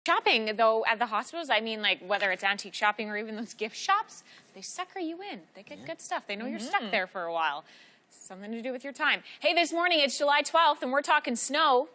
Shopping, though, at the hospitals, I mean, like, whether it's antique shopping or even those gift shops, they sucker you in. They get good stuff. They know you're stuck there for a while. Something to do with your time. Hey, this morning, it's July 12th, and we're talking snow.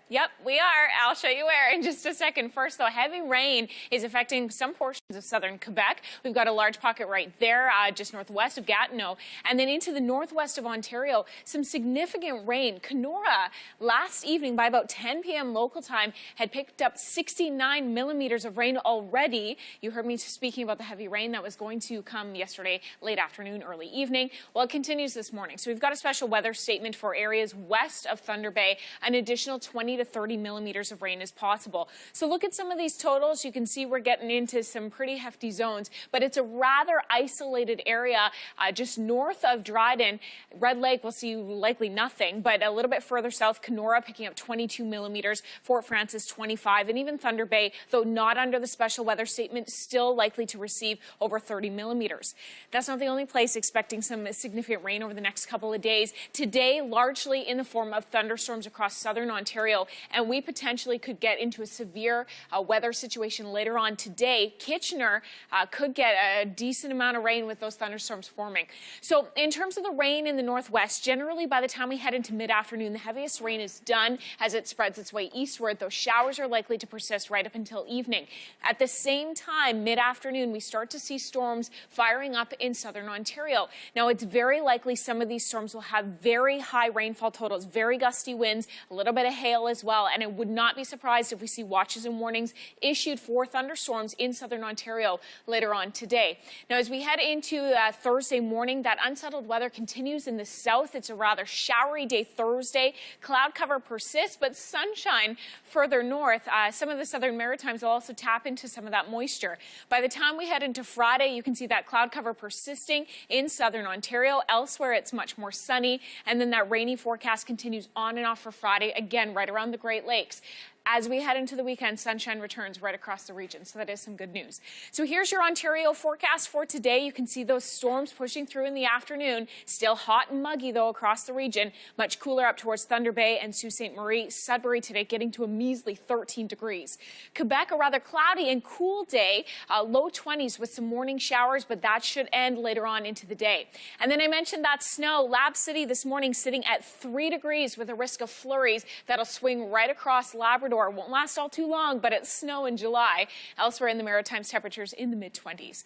Yep, we are. I'll show you where in just a second. First, though, heavy rain is affecting some portions of southern Quebec. We've got a large pocket right there, just northwest of Gatineau. And then into the northwest of Ontario, some significant rain. Kenora, last evening by about 10 p.m. local time, had picked up 69 millimeters of rain already. You heard me speaking about the heavy rain that was going to come yesterday, late afternoon, early evening. Well, it continues this morning. So we've got a special weather statement for areas west of Thunder Bay. An additional 20 to 30 millimeters of rain is possible. So look at some of these totals. You can see we're getting into some pretty hefty zones, but it's a rather isolated area just north of Dryden. Red Lake will see likely nothing, but a little bit further south, Kenora picking up 22 millimeters, Fort Frances 25, and even Thunder Bay, though not under the special weather statement, still likely to receive over 30 millimeters. That's not the only place expecting some significant rain over the next couple of days. Today, largely in the form of thunderstorms across southern Ontario, and we potentially could get into a severe weather situation later on today. Kitchener could get a decent amount of rain with those thunderstorms forming. So in terms of the rain in the northwest, generally by the time we head into mid-afternoon, the heaviest rain is done as it spreads its way eastward. Those showers are likely to persist right up until evening. At the same time, mid-afternoon, we start to see storms firing up in southern Ontario. Now, it's very likely some of these storms will have very high rainfall totals, very gusty winds, a little bit of hail as well, and I would not be surprised if we see watches and warnings issued for thunderstorms in southern Ontario later on today. Now, as we head into Thursday morning, that unsettled weather continues in the south. It's a rather showery day Thursday. Cloud cover persists, but sunshine further north. Some of the southern Maritimes will also tap into some of that moisture. By the time we head into Friday, you can see that cloud cover persisting in southern Ontario. Elsewhere, it's much more sunny, and then that rainy forecast continues on and off for Friday, again, right around the Great Lakes. As we head into the weekend, sunshine returns right across the region, so that is some good news. So here's your Ontario forecast for today. You can see those storms pushing through in the afternoon. Still hot and muggy, though, across the region. Much cooler up towards Thunder Bay and Sault Ste. Marie. Sudbury today getting to a measly 13 degrees. Quebec, a rather cloudy and cool day. Low 20s with some morning showers, but that should end later on into the day. And then I mentioned that snow. Lab City this morning sitting at 3 degrees with a risk of flurries that'll swing right across Labrador. Won't last all too long, but it's snow in July. Elsewhere in the Maritimes, temperatures in the mid-20s.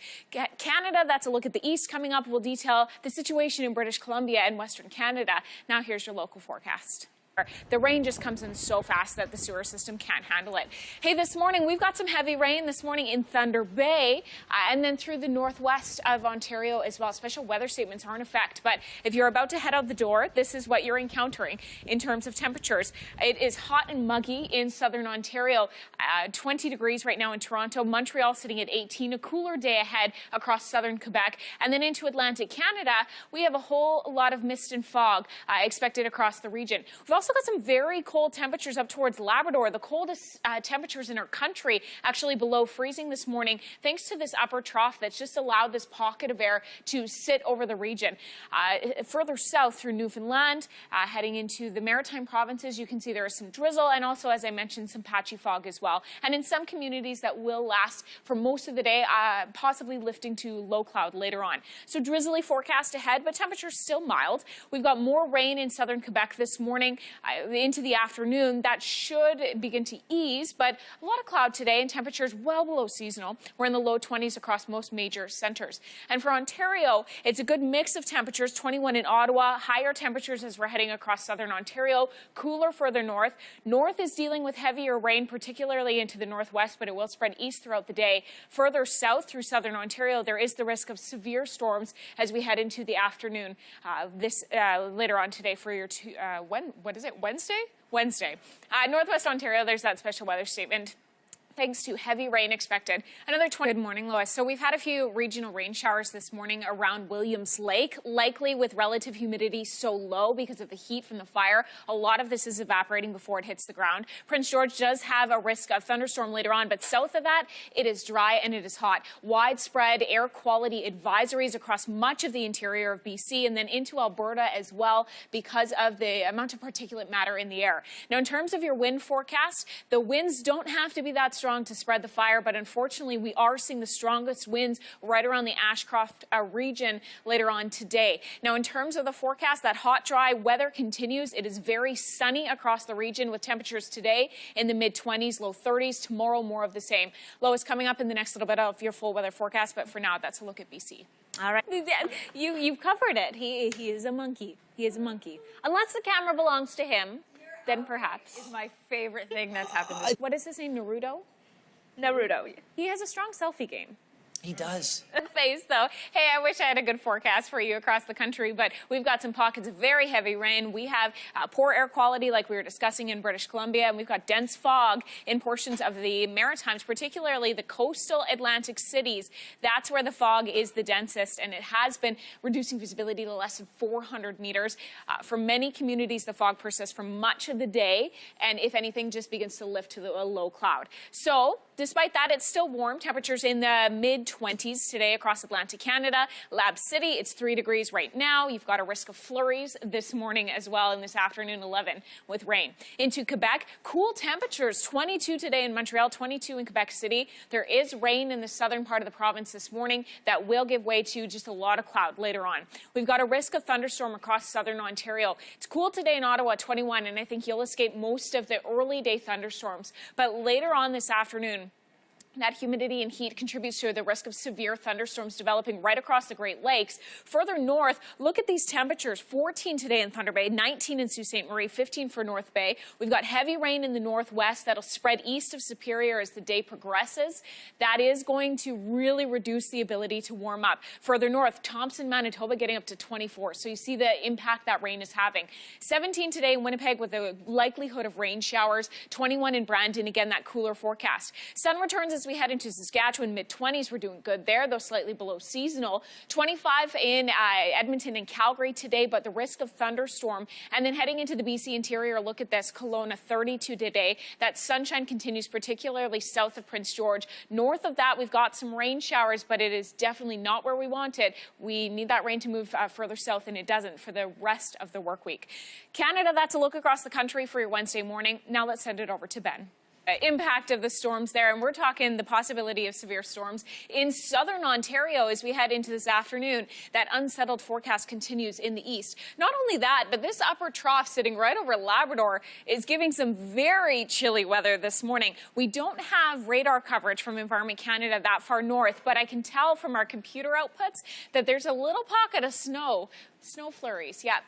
Canada, that's a look at the east. Coming up, we'll detail the situation in British Columbia and Western Canada. Now here's your local forecast. The rain just comes in so fast that the sewer system can't handle it. Hey, this morning we've got some heavy rain this morning in Thunder Bay and then through the northwest of Ontario as well. Special weather statements are in effect, but if you're about to head out the door, this is what you're encountering in terms of temperatures. It is hot and muggy in southern Ontario, 20 degrees right now in Toronto. Montreal sitting at 18, a cooler day ahead across southern Quebec. And then into Atlantic Canada, we have a whole lot of mist and fog expected across the region. We've also got some very cold temperatures up towards Labrador. The coldest temperatures in our country actually below freezing this morning, thanks to this upper trough that's just allowed this pocket of air to sit over the region. Further south through Newfoundland, heading into the Maritime provinces, you can see there is some drizzle and also, as I mentioned, some patchy fog as well. And in some communities that will last for most of the day, possibly lifting to low cloud later on. So drizzly forecast ahead, but temperatures still mild. We've got more rain in southern Quebec this morning. Into the afternoon, that should begin to ease, but a lot of cloud today and temperatures well below seasonal. We're in the low 20s across most major centers. And for Ontario, it's a good mix of temperatures, 21 in Ottawa, higher temperatures as we're heading across southern Ontario, cooler further north. North is dealing with heavier rain, particularly into the northwest, but it will spread east throughout the day. Further south through southern Ontario, there is the risk of severe storms as we head into the afternoon. Later on today for your Wednesday? Northwest Ontario, there's that special weather statement. Thanks to heavy rain expected. Another 20. Good morning, Lois. So we've had a few regional rain showers this morning around Williams Lake, likely with relative humidity so low because of the heat from the fire. A lot of this is evaporating before it hits the ground. Prince George does have a risk of thunderstorm later on, but south of that, it is dry and it is hot. Widespread air quality advisories across much of the interior of BC and then into Alberta as well because of the amount of particulate matter in the air. Now, in terms of your wind forecast, the winds don't have to be that strong to spread the fire, but unfortunately, we are seeing the strongest winds right around the Ashcroft region later on today. Now, in terms of the forecast, that hot, dry weather continues. It is very sunny across the region with temperatures today in the mid-20s, low 30s. Tomorrow, more of the same. Lois coming up in the next little bit of your full weather forecast, but for now, that's a look at BC. All right. You've covered it. He is a monkey. He is a monkey. Unless the camera belongs to him, then perhaps. It's my favorite thing that's happened. What is his name, Naruto? Naruto. He has a strong selfie game. He does. Face, though. Hey, I wish I had a good forecast for you across the country, but we've got some pockets of very heavy rain. We have poor air quality like we were discussing in British Columbia, and we've got dense fog in portions of the Maritimes, particularly the coastal Atlantic cities. That's where the fog is the densest, and it has been reducing visibility to less than 400 meters. For many communities, the fog persists for much of the day, and if anything, just begins to lift to a low cloud. So, despite that, it's still warm. Temperatures in the mid-20s today across Atlantic Canada. Lab City, it's 3 degrees right now. You've got a risk of flurries this morning as well, and this afternoon 11 with rain. Into Quebec, cool temperatures, 22 today in Montreal, 22 in Quebec City. There is rain in the southern part of the province this morning that will give way to just a lot of cloud later on. We've got a risk of thunderstorm across southern Ontario. It's cool today in Ottawa, 21, and I think you'll escape most of the early day thunderstorms. But later on this afternoon, that humidity and heat contributes to the risk of severe thunderstorms developing right across the Great Lakes. Further north, look at these temperatures. 14 today in Thunder Bay, 19 in Sault Ste. Marie, 15 for North Bay. We've got heavy rain in the northwest that'll spread east of Superior as the day progresses. That is going to really reduce the ability to warm up. Further north, Thompson, Manitoba getting up to 24. So you see the impact that rain is having. 17 today in Winnipeg with a likelihood of rain showers. 21 in Brandon, again, that cooler forecast. Sun returns as we head into Saskatchewan, mid-20s. We're doing good there, though slightly below seasonal. 25 in Edmonton and Calgary today, but the risk of thunderstorm. And then heading into the BC interior, look at this. Kelowna, 32 today. That sunshine continues, particularly south of Prince George. North of that, we've got some rain showers, but it is definitely not where we want it. We need that rain to move further south, and it doesn't for the rest of the work week. Canada, that's a look across the country for your Wednesday morning. Now let's send it over to Ben. Impact of the storms there, and we're talking the possibility of severe storms in southern Ontario as we head into this afternoon. That unsettled forecast continues in the east. Not only that, but this upper trough sitting right over Labrador is giving some very chilly weather this morning. We don't have radar coverage from Environment Canada that far north, but I can tell from our computer outputs that there's a little pocket of snow flurries. Yeah,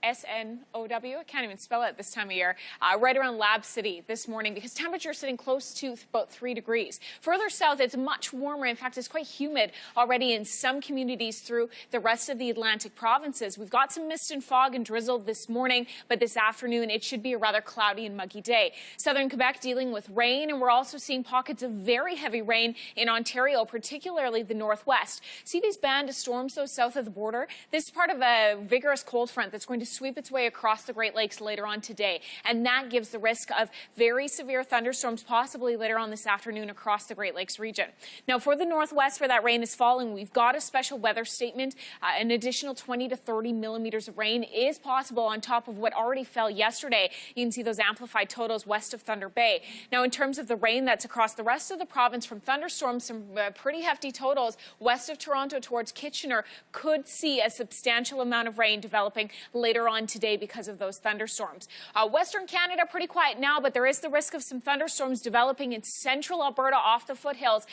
S-N-O-W. I can't even spell it this time of year. Right around Lab City this morning because temperatures sitting close to about 3 degrees. Further south, it's much warmer. In fact, it's quite humid already in some communities through the rest of the Atlantic provinces. We've got some mist and fog and drizzle this morning, but this afternoon it should be a rather cloudy and muggy day. Southern Quebec dealing with rain, and we're also seeing pockets of very heavy rain in Ontario, particularly the northwest. See these band of storms, though, south of the border? This is part of a vigorous cold front that's going to sweep its way across the Great Lakes later on today, and that gives the risk of very severe thunderstorms possibly later on this afternoon across the Great Lakes region. Now, for the northwest where that rain is falling, we've got a special weather statement. An additional 20 to 30 millimeters of rain is possible on top of what already fell yesterday. You can see those amplified totals west of Thunder Bay. Now, in terms of the rain that's across the rest of the province from thunderstorms, some pretty hefty totals west of Toronto towards Kitchener could see a substantial amount of rain developing later on today because of those thunderstorms. Western Canada, pretty quiet now, but there is the risk of some thunderstorms developing in central Alberta off the foothills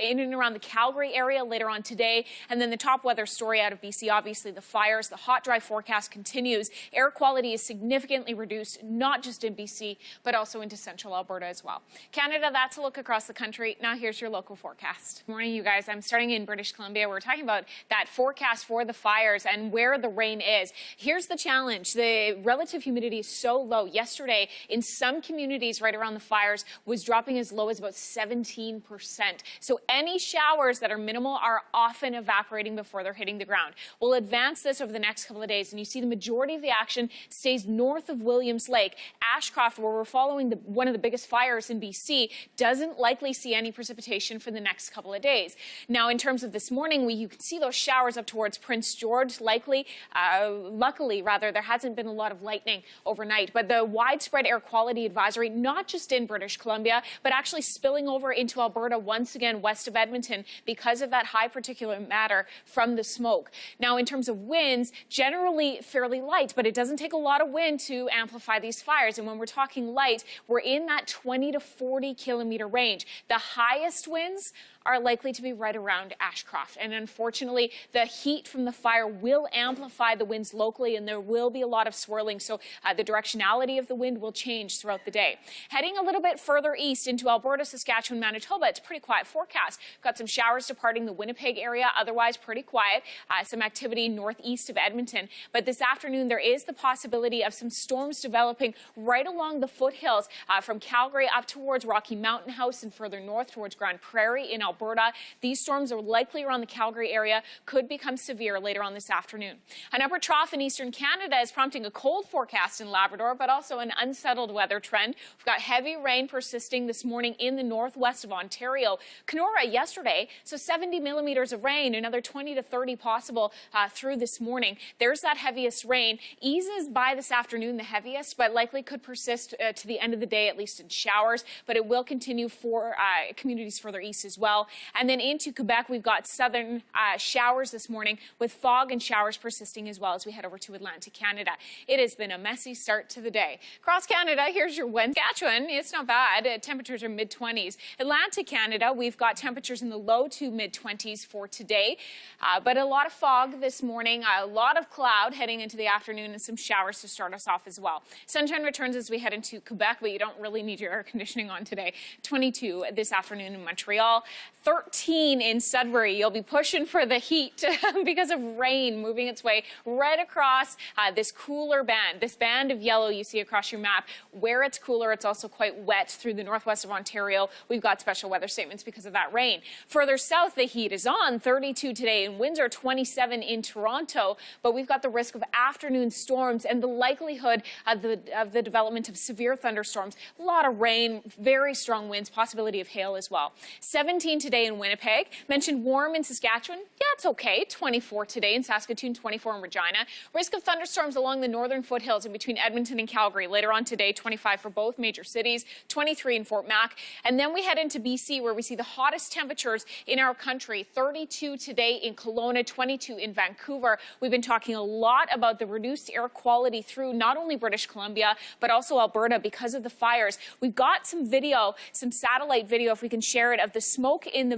in and around the Calgary area later on today. And then the top weather story out of BC, obviously the fires. The hot, dry forecast continues. Air quality is significantly reduced, not just in BC, but also into central Alberta as well. Canada, that's a look across the country. Now here's your local forecast. Good morning, you guys. I'm starting in British Columbia. We're talking about that forecast for the fires and where the rain is. Here's the chance challenge. The relative humidity is so low. Yesterday, in some communities right around the fires, was dropping as low as about 17%. So any showers that are minimal are often evaporating before they're hitting the ground. We'll advance this over the next couple of days, and you see the majority of the action stays north of Williams Lake. Ashcroft, where we're following one of the biggest fires in BC, doesn't likely see any precipitation for the next couple of days. Now, in terms of this morning, you can see those showers up towards Prince George. Luckily, there hasn't been a lot of lightning overnight, but the widespread air quality advisory, not just in British Columbia, but actually spilling over into Alberta once again west of Edmonton because of that high particulate matter from the smoke. Now, in terms of winds, generally fairly light, but it doesn't take a lot of wind to amplify these fires. And when we're talking light, we're in that 20 to 40 kilometer range. The highest winds are likely to be right around Ashcroft. And unfortunately, the heat from the fire will amplify the winds locally, and there will be a lot of swirling. So the directionality of the wind will change throughout the day. Heading a little bit further east into Alberta, Saskatchewan, Manitoba, it's a pretty quiet forecast. Got some showers departing the Winnipeg area, otherwise pretty quiet. Some activity northeast of Edmonton. But this afternoon, there is the possibility of some storms developing right along the foothills from Calgary up towards Rocky Mountain House and further north towards Grande Prairie in Alberta. These storms are likely around the Calgary area, could become severe later on this afternoon. An upper trough in eastern Canada is prompting a cold forecast in Labrador, but also an unsettled weather trend. We've got heavy rain persisting this morning in the northwest of Ontario. Kenora yesterday, so 70 millimeters of rain, another 20 to 30 possible through this morning. There's that heaviest rain. Eases by this afternoon, the heaviest, but likely could persist to the end of the day, at least in showers, but it will continue for communities further east as well. And then into Quebec, we've got southern showers this morning with fog and showers persisting as well as we head over to Atlantic Canada. It has been a messy start to the day. Across Canada, here's your Wednesday. Saskatchewan, it's not bad. Temperatures are mid-20s. Atlantic Canada, we've got temperatures in the low to mid-20s for today, but a lot of fog this morning, a lot of cloud heading into the afternoon, and some showers to start us off as well. Sunshine returns as we head into Quebec, but you don't really need your air conditioning on today. 22 this afternoon in Montreal. 13 in Sudbury. You'll be pushing for the heat because of rain moving its way right across this cooler band, this band of yellow you see across your map. Where it's cooler, it's also quite wet through the northwest of Ontario. We've got special weather statements because of that rain. Further south, the heat is on. 32 today in Windsor, 27 in Toronto, but we've got the risk of afternoon storms and the likelihood of the development of severe thunderstorms. A lot of rain, very strong winds, possibility of hail as well. 17 today in Winnipeg. Mentioned warm in Saskatchewan. Yeah, it's okay. 24 today in Saskatoon, 24 in Regina. Risk of thunderstorms along the northern foothills in between Edmonton and Calgary. Later on today, 25 for both major cities, 23 in Fort Mac. And then we head into BC where we see the hottest temperatures in our country. 32 today in Kelowna, 22 in Vancouver. We've been talking a lot about the reduced air quality through not only British Columbia, but also Alberta because of the fires. We've got some video, some satellite video, if we can share it, of the smoke in the